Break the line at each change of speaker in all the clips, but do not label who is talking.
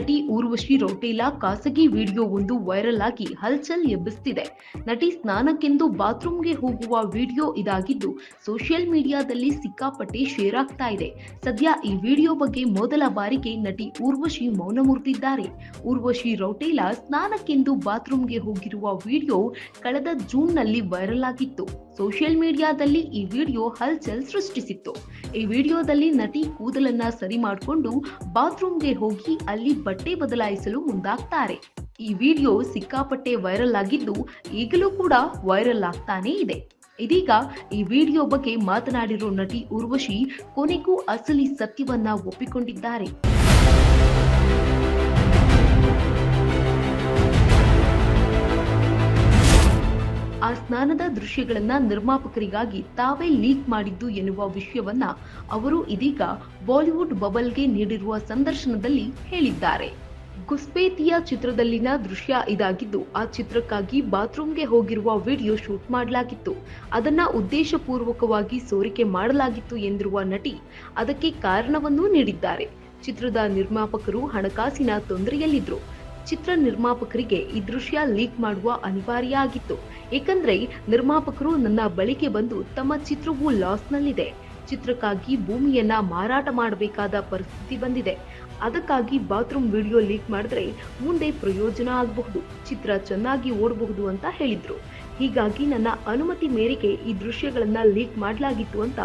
ನಟಿ ಊರ್ವಶಿ ರೌಟೇಲಾ ಖಾಸಗಿ ವಿಡಿಯೋ ಒಂದು ವೈರಲ್ ಆಗಿ ಹಲ್ಚಲ್ ಎಬ್ಬಿಸುತ್ತಿದೆ. ನಟಿ ಸ್ನಾನಕ್ಕೆಂದು ಬಾತ್ರೂಮ್ಗೆ ಹೋಗುವ ವಿಡಿಯೋ ಇದಾಗಿದ್ದು ಸೋಷಿಯಲ್ ಮೀಡಿಯಾದಲ್ಲಿ ಸಿಕ್ಕಾಪಟ್ಟೆ ಶೇರ್ ಆಗ್ತಾ ಇದೆ. ಸದ್ಯ ಈ ವಿಡಿಯೋ ಬಗ್ಗೆ ಮೊದಲ ಬಾರಿಗೆ ನಟಿ ಊರ್ವಶಿ ಮೌನ ಮುರಿದಿದ್ದಾರೆ. ಊರ್ವಶಿ ರೌಟೇಲಾ ಸ್ನಾನಕ್ಕೆಂದು ಬಾತ್ರೂಮ್ಗೆ ಹೋಗಿರುವ ವಿಡಿಯೋ ಕಳೆದ ಜೂನ್ನಲ್ಲಿ ವೈರಲ್ ಆಗಿತ್ತು. ಸೋಷಿಯಲ್ ಮೀಡಿಯಾದಲ್ಲಿ ಈ ವಿಡಿಯೋ ಹಲ್ಚಲ್ ಸೃಷ್ಟಿಸಿತ್ತು. ಈ ವಿಡಿಯೋದಲ್ಲಿ ನಟಿ ಕೂದಲನ್ನ ಸರಿ ಮಾಡಿಕೊಂಡು ಬಾತ್ರೂಮ್ಗೆ ಹೋಗಿ ಅಲ್ಲಿ ಬಟ್ಟೆ ಬದಲಾಯಿಸಲು ಮುಂದಾಗ್ತಾರೆ. ಈ ವಿಡಿಯೋ ಸಿಕ್ಕಾಪಟ್ಟೆ ವೈರಲ್ ಆಗಿದ್ದು ಈಗಲೂ ಕೂಡ ವೈರಲ್ ಆಗ್ತಾನೇ ಇದೆ. ಇದೀಗ ಈ ವಿಡಿಯೋ ಬಗ್ಗೆ ಮಾತನಾಡಿರೋ ನಟಿ ಊರ್ವಶಿ ಕೊನೆಗೂ ಅಸಲಿ ಸತ್ಯವನ್ನ ಒಪ್ಪಿಕೊಂಡಿದ್ದಾರೆ. ಆ ಸ್ನಾನದ ದೃಶ್ಯಗಳನ್ನ ನಿರ್ಮಾಪಕರಿಗಾಗಿ ತಾವೇ ಲೀಕ್ ಮಾಡಿದ್ದು ಎನ್ನುವ ವಿಷಯವನ್ನ ಅವರು ಇದೀಗ ಬಾಲಿವುಡ್ ಬಬಲ್ಗೆ ನೀಡಿರುವ ಸಂದರ್ಶನದಲ್ಲಿ ಹೇಳಿದ್ದಾರೆ. ಗುಸ್ಪೇತಿಯಾ ಚಿತ್ರದಲ್ಲಿನ ದೃಶ್ಯ ಇದಾಗಿದ್ದು ಆ ಚಿತ್ರಕ್ಕಾಗಿ ಬಾತ್ರೂಮ್ಗೆ ಹೋಗಿರುವ ವಿಡಿಯೋ ಶೂಟ್ ಮಾಡಲಾಗಿತ್ತು. ಅದನ್ನ ಉದ್ದೇಶಪೂರ್ವಕವಾಗಿ ಸೋರಿಕೆ ಮಾಡಲಾಗಿತ್ತು ಎಂದಿರುವ ನಟಿ ಅದಕ್ಕೆ ಕಾರಣವನ್ನೂ ನೀಡಿದ್ದಾರೆ. ಚಿತ್ರದ ನಿರ್ಮಾಪಕರು ಹಣಕಾಸಿನ ತೊಂದರೆಯಲ್ಲಿದ್ರು. ಚಿತ್ರ ನಿರ್ಮಾಪಕರಿಗೆ ಈ ದೃಶ್ಯ ಲೀಕ್ ಮಾಡುವ ಅನಿವಾರ್ಯ ಆಗಿತ್ತು. ಏಕೆಂದ್ರೆ ನಿರ್ಮಾಪಕರು ನನ್ನ ಬಳಿಗೆ ಬಂದು ತಮ್ಮ ಚಿತ್ರವು ಲಾಸ್ನಲ್ಲಿದೆ, ಚಿತ್ರಕ್ಕಾಗಿ ಭೂಮಿಯನ್ನ ಮಾರಾಟ ಮಾಡಬೇಕಾದ ಪರಿಸ್ಥಿತಿ ಬಂದಿದೆ, ಅದಕ್ಕಾಗಿ ಬಾತ್ರೂಮ್ ವಿಡಿಯೋ ಲೀಕ್ ಮಾಡಿದ್ರೆ ಮುಂದೆ ಪ್ರಯೋಜನ ಆಗಬಹುದು, ಚಿತ್ರ ಚೆನ್ನಾಗಿ ಓಡಬಹುದು ಅಂತ ಹೇಳಿದ್ರು. ಹೀಗಾಗಿ ನನ್ನ ಅನುಮತಿ ಮೇರೆಗೆ ಈ ದೃಶ್ಯಗಳನ್ನ ಲೀಕ್ ಮಾಡಲಾಗಿತ್ತು ಅಂತ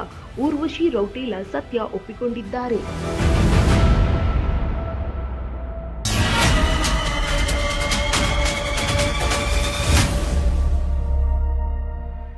ಊರ್ವಶಿ ರೌಟೇಲಾ ಸತ್ಯ ಒಪ್ಪಿಕೊಂಡಿದ್ದಾರೆ.